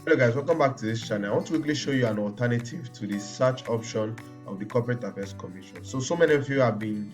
Hello guys, welcome back to this channel. I want to quickly show you an alternative to the search option of the Corporate Affairs Commission. So many of you have been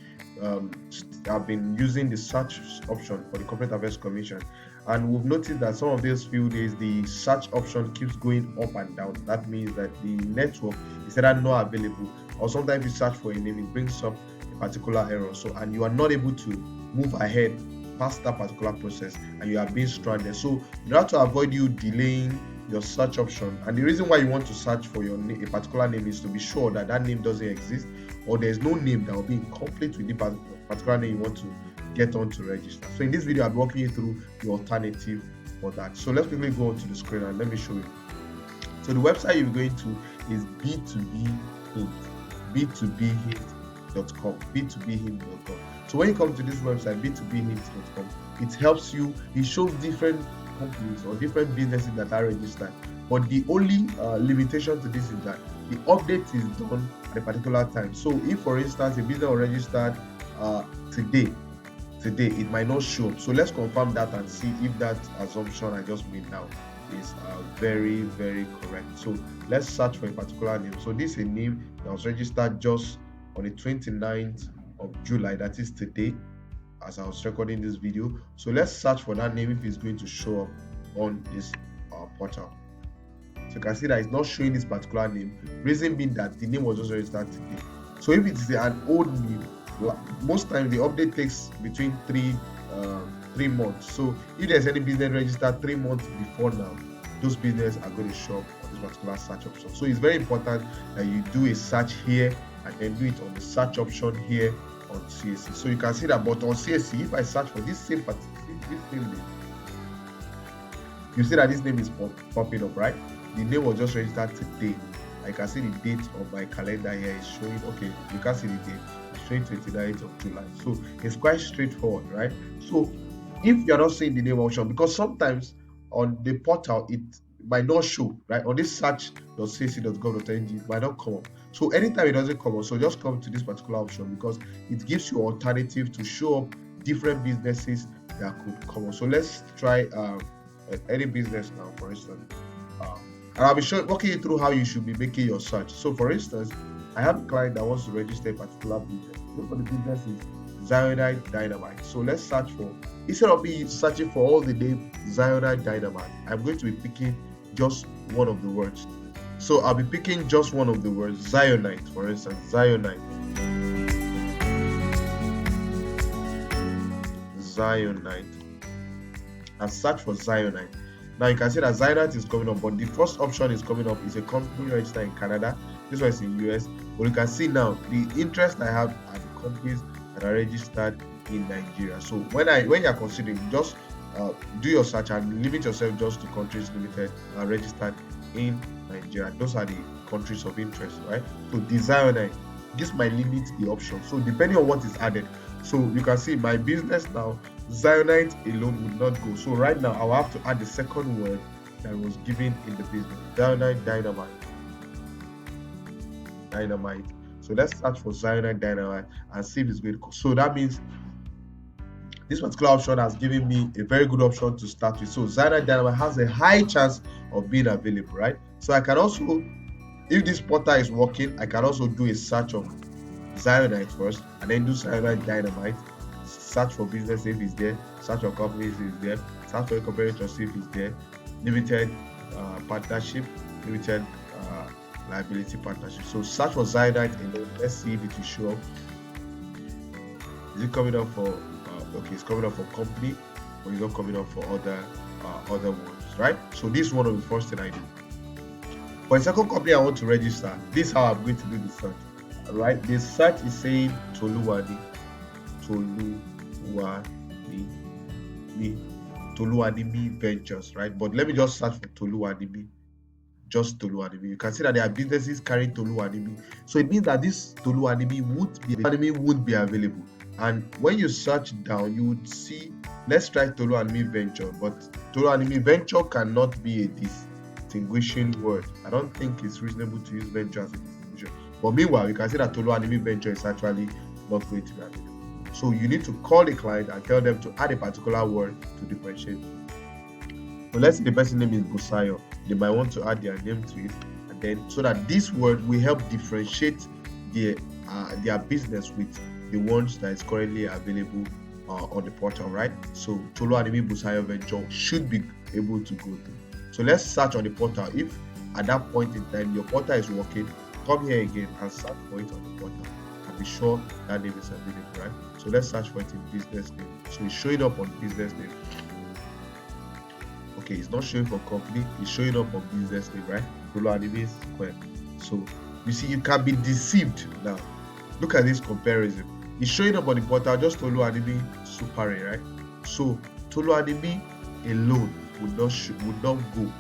using the search option for the Corporate Affairs Commission, and we've noticed that some of these few days the search option keeps going up and down. That means that the network is either not available, or sometimes you search for a name, it brings up a particular error. And you are not able to move ahead past that particular process, and you are being stranded. So in order to avoid you delaying your search option, and the reason why you want to search for your a particular name is to be sure that that name doesn't exist, or there's no name that will be in conflict with the particular name you want to get on to register. So in this video, I'll be walking you through the alternative for that. So let's quickly go to the screen and let me show you. So the website you're going to is B2B Hint, b2bhint.com, b2bhint.com. So when you come to this website, b2bhint.com, it helps you, it shows different companies or different businesses that are registered, but the only limitation to this is that the update is done at a particular time. So if, for instance, a business was registered today, it might not show up. So let's confirm that and see if that assumption I just made now is very, very correct. So let's search for a particular name. So this is a name that was registered just on the 29th of July, that is today, as I was recording this video. So let's search for that name if it's going to show up on this portal. So you can see that it's not showing this particular name, reason being that the name was just registered today. So if it is an old name, most times the update takes between 3 months. So if there's any business registered 3 months before now, those businesses are going to show up on this particular search option. So it's very important that you do a search here and then do it on the search option here on CAC. So you can see that, but on CAC, if I search for this same name, you see that this name is popping up, right? The name was just registered today. I can see the date of my calendar here is showing. Okay, you can see the date. It's showing 29th of July. So it's quite straightforward, right? So if you're not seeing the name option, because sometimes on the portal it might not show, right? On this search.cac.gov.ng, it might not come up. So anytime it doesn't come up, so just come to this particular option, because it gives you alternative to show up different businesses that could come up. So let's try any business now, for instance, and I'll be walking you through how you should be making your search. So for instance, I have a client that wants to register a particular business. Look for the business is Zionite Dynamite. So let's search for, instead of me searching for all the name Zionite Dynamite, I'm going to be picking just one of the words. So I'll be picking just one of the words, Zionite, for instance, Zionite, and search for Zionite. Now you can see that Zionite is coming up, but the first option is coming up is a company registered in Canada. This one is in US, but you can see now the interest I have are the companies that are registered in Nigeria. So when you're considering, just do your search and limit yourself just to countries limited registered in Nigeria. Those are the countries of interest, right? So the Zionite, this might limit the option. So depending on what is added, so you can see my business now, Zionite alone would not go. So right now I'll have to add the second word that was given in the business, Zionite Dynamite. So let's search for Zionite Dynamite and see if it's going to go. So that means this particular option has given me a very good option to start with. So Zionite Dynamite has a high chance of being available, right? So I can also, if this portal is working, I can also do a search of Zionite first and then do Zionite Dynamite. Search for business if it's there, search for companies if it's there, search for a competitor if it's there, limited partnership, limited liability partnership. So search for Zionite and then let's see if it will show up. Is it coming up for okay, it's coming up for company, or is not coming up for other words, right? So this is one of the first thing I do. For a second company I want to register, this is how I'm going to do the search. Right, the search is saying Toluwanimi Ventures, right? But let me just search for Toluwanimi, just Toluwanimi. You can see that there are businesses carrying Toluwanimi, so it means that this Toluwanimi won't be available. And when you search down, you would see, let's try Toluwanimi Venture, but Toluwanimi Venture cannot be a distinguishing word. I don't think it's reasonable to use venture as a distinguishing. But meanwhile, you can see that Toluwanimi Venture is actually not going to be available. So you need to call the client and tell them to add a particular word to differentiate. So let's say the person name is Busayo. they might want to add their name to it, and then so that this word will help differentiate their business with the ones that is currently available on the portal, right? So Tolu Animi Busayo Venture should be able to go through. So let's search on the portal. If at that point in time your portal is working, come here again and search for it on the portal and be sure that name is available, right? So let's search for it in business name. So it's showing up on business name. Okay, it's not showing for company, it's showing up on business name, right? Tolu Animi Square. So you see, you can be deceived now. Look at this comparison. It's showing up on the portal, just Tolu Animi Supare, right? So Tolu Animi alone would not go.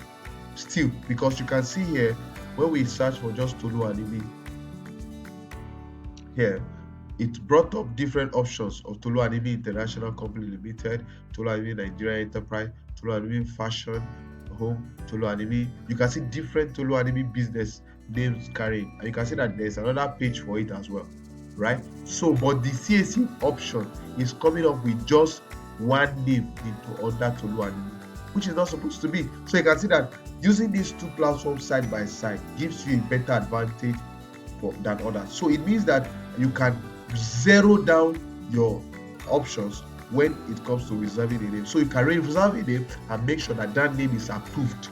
Still, because you can see here, when we search for just Tolu Animi here, it brought up different options of Tolu Animi International Company Limited, Tolu Animi Nigeria Enterprise, Tolu Animi Fashion Home, Tolu Animi. You can see different Tolu Animi business names carrying, and you can see that there's another page for it as well, right? So but the CAC option is coming up with just one name under Tolu Animi, which is not supposed to be. So you can see that using these two platforms side by side gives you a better advantage than others. So it means that you can zero down your options when it comes to reserving a name. So you can reserve a name and make sure that that name is approved.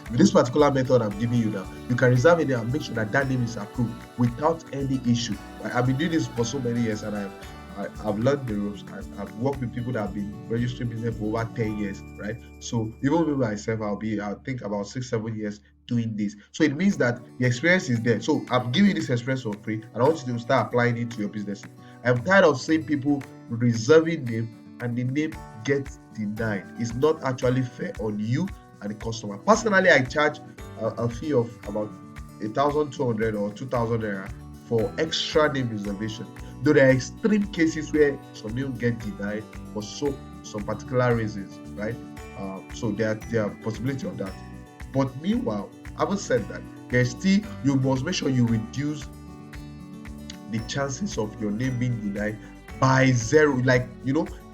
With this particular method I'm giving you now, you can reserve a name and make sure that that name is approved without any issue. I've been doing this for so many years, and I've learned the ropes. I've worked with people that have been registering business for over 10 years, right? So even with myself, I'll think about 6-7 years doing this. So it means that the experience is there. So I'm giving you this experience for free, and I want you to start applying it to your business. I'm tired of seeing people reserving name and the name gets denied. It's not actually fair on you and the customer. Personally, I charge a fee of about 1,200 or 2,000 naira for extra name reservation. Though there are extreme cases where some names get denied for some particular reasons, right? So there are possibility of that. But meanwhile, having said that, there's still, you must make sure you reduce the chances of your name being denied by zero,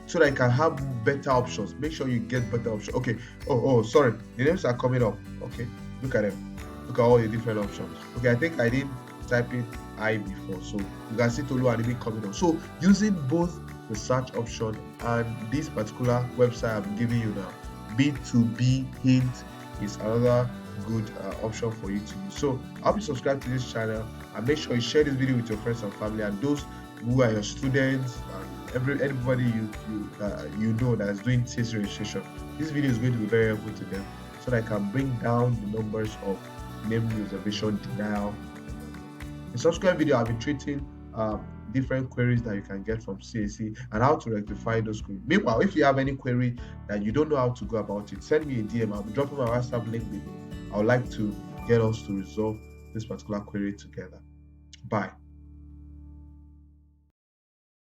so that you can have better options. Make sure you get better options. Okay. Oh, sorry. The names are coming up. Okay. Look at them. Look at all the different options. Okay, I think I didn't type in I before, so you can see Tolu Animi coming up. So using both the search option and this particular website I'm giving you now, B2B Hint, is another good option for you to use. So I'll be subscribed to this channel, and make sure you share this video with your friends and family, and those who are your students and everybody you know that is doing CAC registration. This video is going to be very helpful to them, so that I can bring down the numbers of name reservation denial. In subsequent video, I'll be treating different queries that you can get from CAC and how to rectify those queries. Meanwhile, if you have any query that you don't know how to go about it, send me a DM. I'll be dropping my WhatsApp link with you. I would like to get us to resolve this particular query together. Bye.